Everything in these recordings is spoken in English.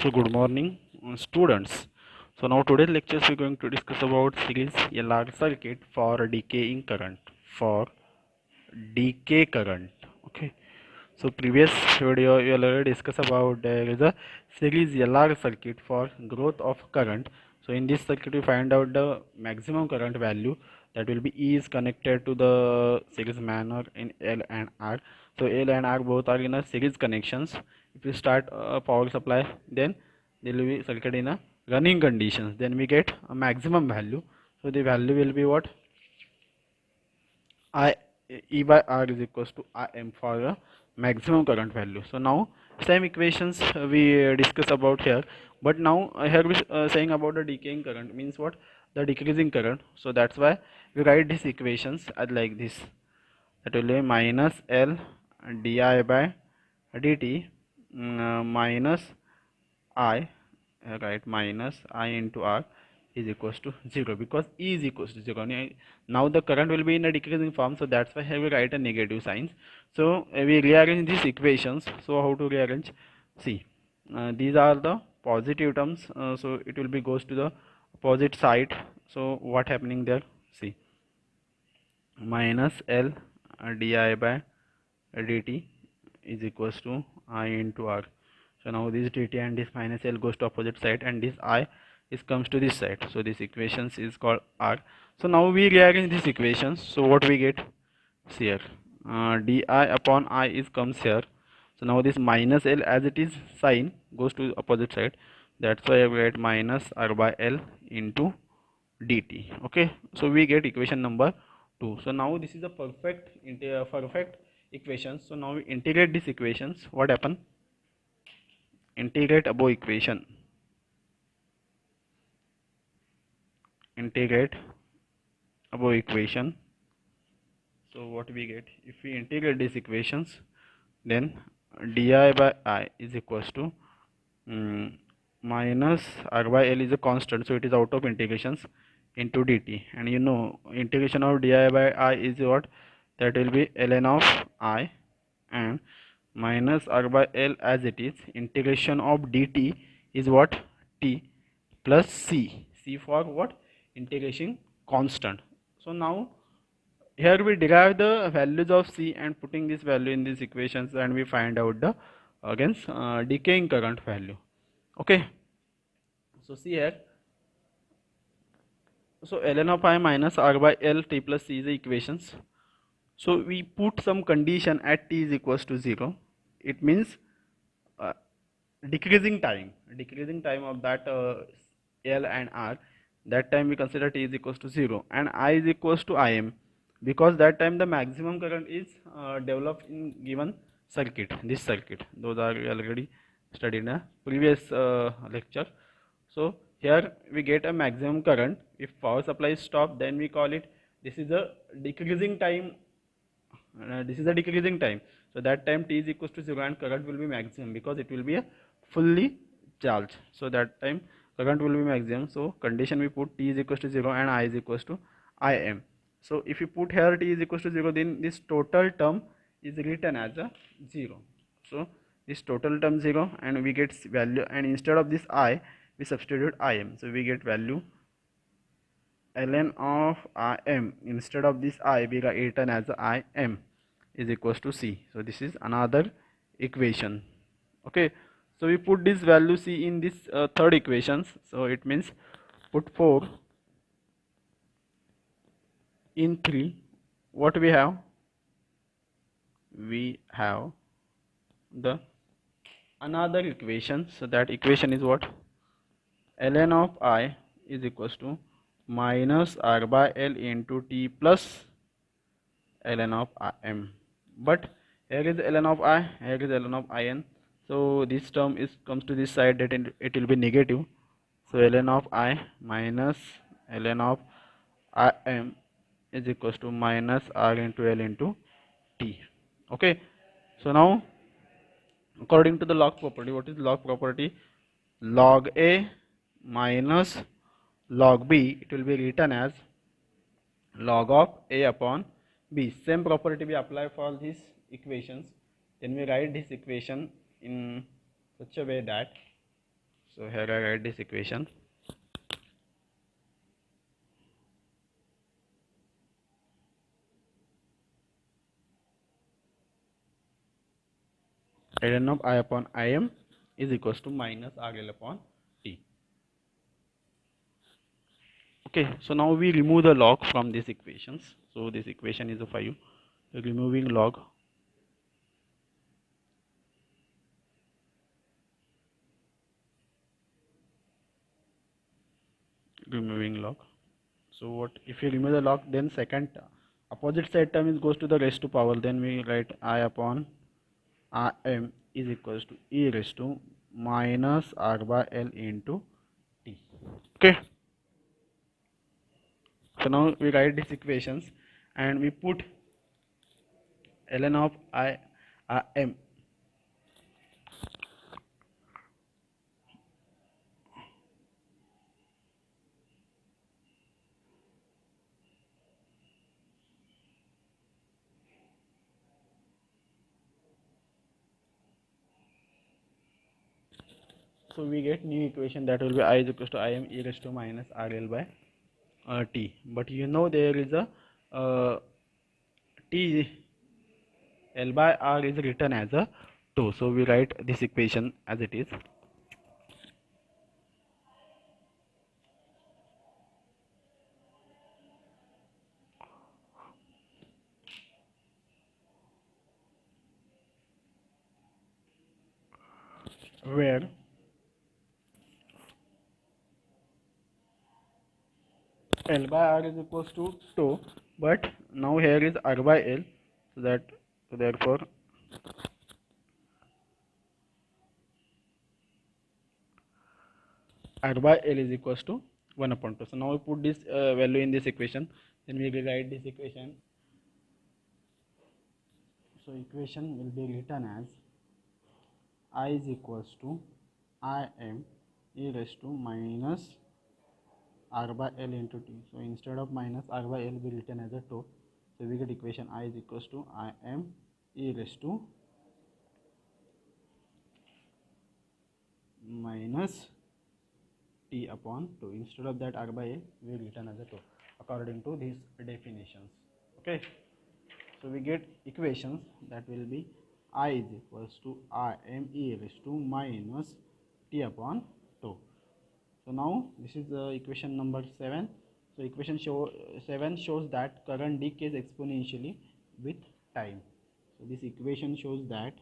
So good morning, students. So now today's lectures we're going to discuss about series LR circuit for decaying current. For decay current. Okay. So previous video you already discussed about there is a series LR circuit for growth of current. So in this circuit we find out the maximum current value, that will be E is connected to the series manner in L and R. So L and R both are in a series connections. If you start a power supply, then they will be circuit in a running conditions, then we get a maximum value. So the value will be what? I E by R is equals to Im for a maximum current value. So now same equations we discuss about here, but now here we saying about the decaying current, means what? The decreasing current. So that's why we write these equations as like this. That will be minus L di by dt minus I, right, minus I into R is equals to 0, because E is equals to 0. Now the current will be in a decreasing form, so that's why here we write a negative signs. So we rearrange these equations. So how to rearrange? See, these are the positive terms, so it will be goes to the opposite side. So what happening there? See, minus L di by dt is equals to I into R. So now this dt and this minus L goes to opposite side, and this I is comes to this side. So this equations is called R. So now we rearrange these equations. So what we get? See here, di upon I is comes here. So now this minus L as it is sign goes to opposite side. That's why I get minus R by L into dt. Okay, so we get equation number 2. So now this is a perfect equation. So now we integrate these equations. What happen? Integrate above equation. Integrate above equation. So what we get? If we integrate these equations, then di by I is equals to minus R by L is a constant, so it is out of integrations, into dt. And you know integration of di by I is what? That will be ln of I, and minus R by L as it is. Integration of dt is what? T plus C for what? Integration constant. So now here we derive the values of C and putting this value in these equations, and we find out the again decaying current value. Okay, so see here, so ln of I minus R by L T plus C is the equations. So we put some condition at t is equals to 0. It means uh, decreasing time of that L and R. That time we consider t is equals to 0 and I is equals to Im, because that time the maximum current is developed in given circuit, this circuit. Those are already studied in a previous lecture. So here we get a maximum current. If power supply is stopped, then we call it, this is a decreasing time. This is a decreasing time. So that time t is equals to 0 and current will be maximum, because it will be a fully charged. So that time current will be maximum. So condition we put t is equals to 0 and I is equals to Im. So if you put here t is equals to 0, then this total term is written as a 0. So this total term 0, and we get value, and instead of this I we substitute Im. So we get value ln of Im. Instead of this I we got written as Im is equals to C. So this is another equation. Okay, so we put this value C in this third equations. So it means put 4 in 3. What we have? We have the another equation. So that equation is what? ln of I is equals to minus R by L into T plus ln of Im. But here is ln of I, here is ln of In. So this term is comes to this side, that it will be negative. So ln of I minus ln of Im is equals to minus R into L into T. Okay, so now according to the log property, what is log property? Log A minus log B, it will be written as log of A upon B. Same property we apply for these equations. Then we write this equation in such a way that So here I write this equation. Ln of I upon Im is equals to minus RL upon T. Okay, so now we remove the log from these equations. So this equation is a 5. Removing log. Removing log. So what if you remove the log, then second opposite side term is goes to the raised to power. Then we write I upon Im is equals to e raised to minus r by l into t. Okay. So now we write these equations and we put ln of Im. So we get new equation that will be I is equals to Im e raised to minus rl by t. But you know there is a t L by R is written as a 2. So we write this equation as it is. Where L by R is equals to 2, but now here is R by L, so therefore R by L is equals to 1 upon 2. So now we put this value in this equation, then we rewrite this equation. So equation will be written as I is equals to Im e raised to minus R by L into T. So instead of minus R by L will be written as a 2. So we get equation I is equals to Im e raised to minus T upon 2. Instead of that R by L we will written as a 2 according to these definitions. Okay. So we get equations that will be I is equals to Im e raised to minus T upon 2. So now this is the equation number 7. So equation 7 shows that current decays exponentially with time. So this equation shows that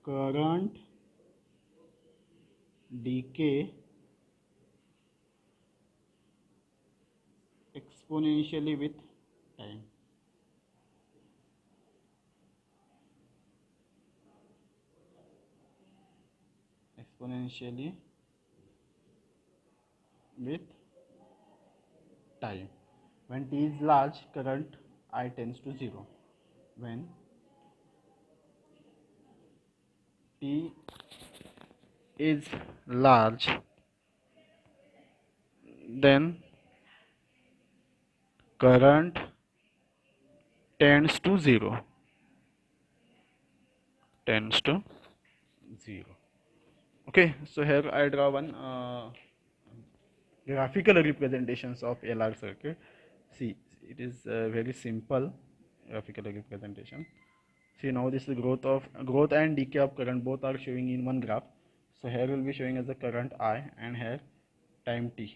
current decay exponentially with time. Exponentially with time. When t is large, current I tends to 0. When t is large, then current tends to 0. Tends to 0. Okay, so here I draw one graphical representations of LR circuit. See, it is very simple graphical representation. See, now this is growth and decay of current, both are showing in one graph. So here will be showing as a current I, and here time t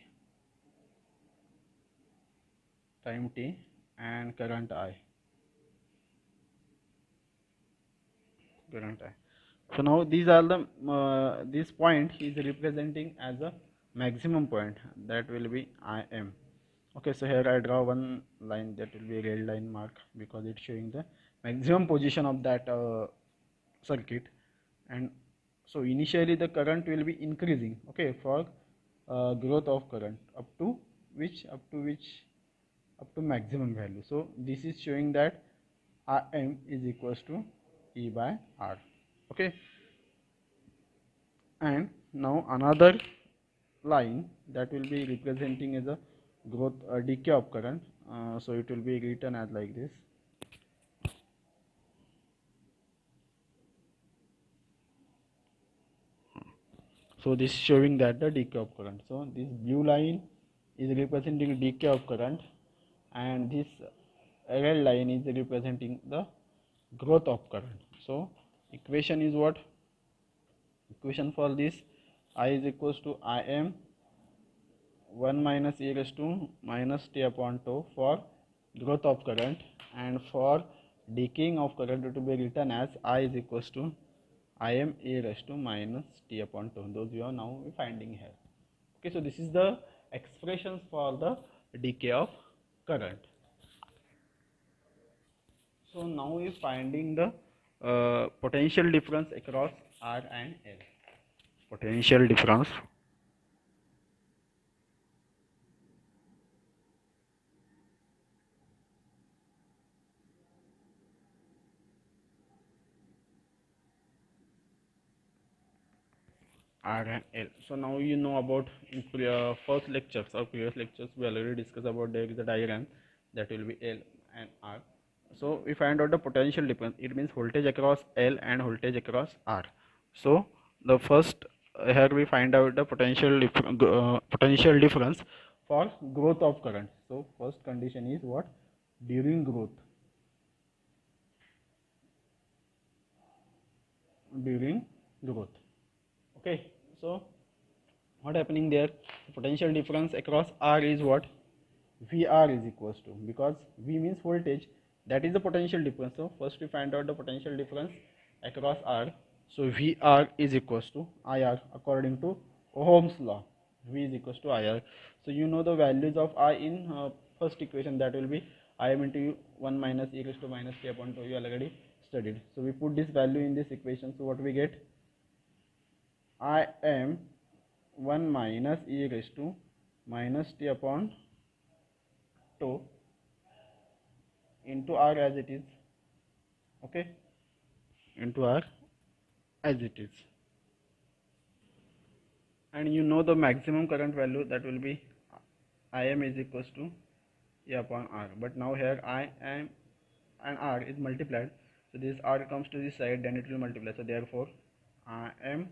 and current I. So now these are the this point is representing as a maximum point, that will be Im. Okay, so here I draw one line that will be a red line mark because it's showing the maximum position of that circuit. And so initially the current will be increasing, okay, for growth of current up to which up to maximum value. So this is showing that Im is equals to E by R. Okay, and now another line that will be representing as a growth decay of current. So it will be written as like this. So this is showing that the decay of current. So this blue line is representing decay of current, and this red line is representing the growth of current. So equation is what? Equation for this, I is equals to Im 1 minus e raised to minus t upon 2 for growth of current, and for decaying of current it will be written as I is equals to Im e raised to minus t upon 2. Those we are now finding here. Okay, so this is the expressions for the decay of current. So now we finding the potential difference across R and L. Potential difference R and L. So now you know about in first lectures or previous lectures we already discussed about there is a diagram that will be L and R. So we find out the potential difference. It means voltage across L and voltage across R. So the first here we find out the potential difference for growth of current. So first condition is what? During growth. During growth. Okay, so what happening there? Potential difference across R is what? VR is equals to, because V means voltage, that is the potential difference. So first we find out the potential difference across R. So VR is equals to IR according to Ohm's law. V is equals to IR. So you know the values of I in first equation, that will be Im into 1 minus e raised to minus k upon 2. You already studied. So we put this value in this equation. So what we get? I am 1 minus e raised to minus t upon 2 into R as it is. Okay, into R as it is. And you know the maximum current value, that will be Im is equals to E upon R. But now here I am and R is multiplied. So this R comes to this side, then it will multiply. So therefore Im,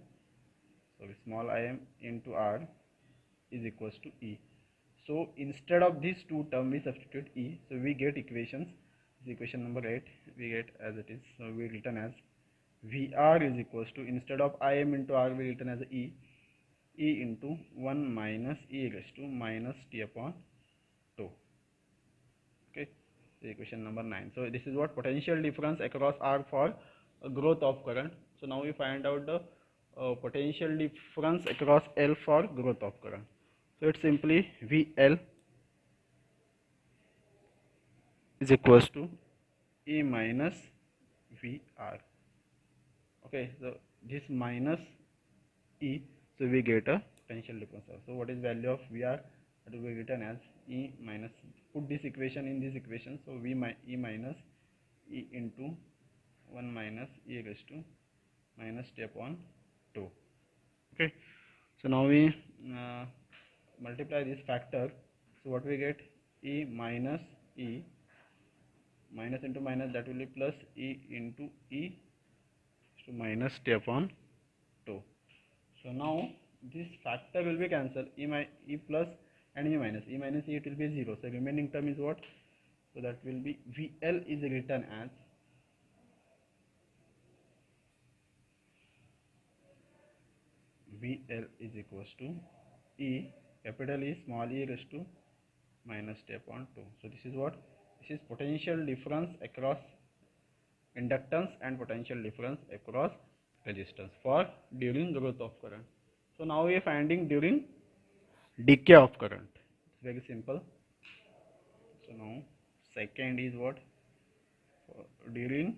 sorry, small im into R is equals to E. So instead of these two terms we substitute E. So we get equations. This equation number 8 we get as it is. So we written as VR is equals to, instead of Im into R we written as E into 1 minus e raised to minus t upon 2. Okay, so equation number 9. So this is what potential difference across R for growth of current. So now we find out the potential difference across L for growth of current. So it's simply VL is equals to E minus VR. Okay, so this minus E, so we get a potential difference. So what is value of VR? That will be written as E minus, put this equation in this equation. So E minus E into 1 minus e raised to minus t upon 2. Okay, so now we multiply this factor. So what we get? E minus E, minus into minus, that will be plus E into E to minus t upon 2. So now this factor will be cancelled. E plus and E minus. E minus E, it will be 0. So remaining term is what? So that will be VL is written as VL is equals to E, capital E, small e raised to minus t upon 2. So this is what? This is potential difference across inductance and potential difference across resistance for during growth of current. So now we are finding during decay of current. It's very simple. So now second is what? During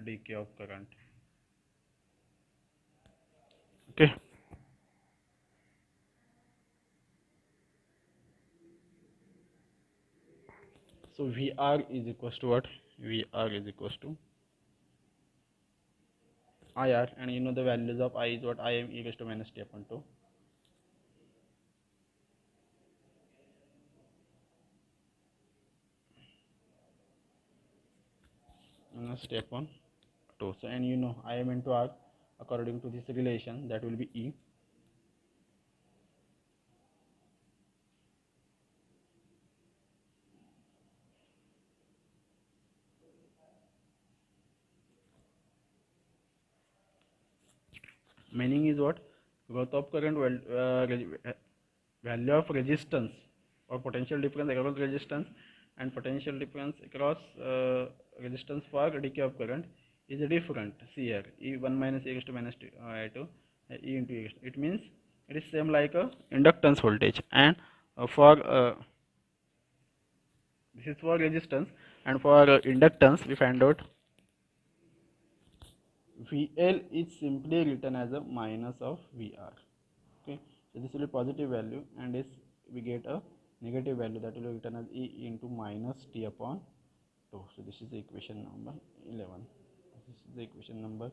decay of current. Okay. So VR is equals to what? VR is equals to IR, and you know the values of I is what? Im e raised to minus t upon 2. minus t upon 2. So and you know I am into R according to this relation, that will be E. Meaning is what? Growth of current value of resistance or potential difference across resistance and potential difference across resistance for decay of current is different. See here, E1 minus e raised to minus I2 E into e. It means it is same like a inductance voltage, and for this is for resistance, and for inductance we find out VL is simply written as a minus of VR. Okay, so this will be positive value, and this we get a negative value, that will be written as E into minus T upon 2. So this is the equation number 11. This is the equation number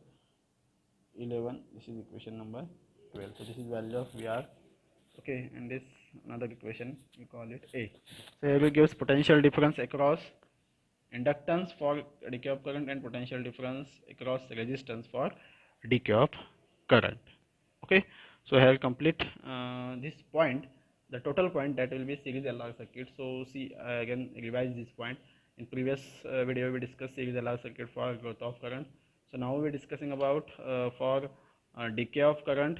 11. This is equation number 12. So this is value of VR. Okay, and this another equation we call it A. So here we gives potential difference across inductance for decay of current and potential difference across resistance for decay of current. Okay, so here complete this point, the total point, that will be series LR circuit. So see, again revise this point. In previous video we discussed series LR circuit for growth of current. So now we are discussing about for decay of current.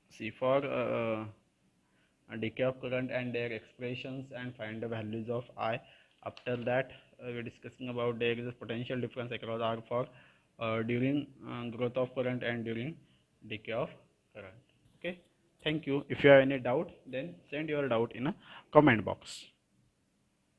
See, for decay of current and their expressions, and find the values of I. After that we are discussing about there is a potential difference across R for during growth of current and during decay of current. Okay, thank you. If you have any doubt, then send your doubt in a comment box.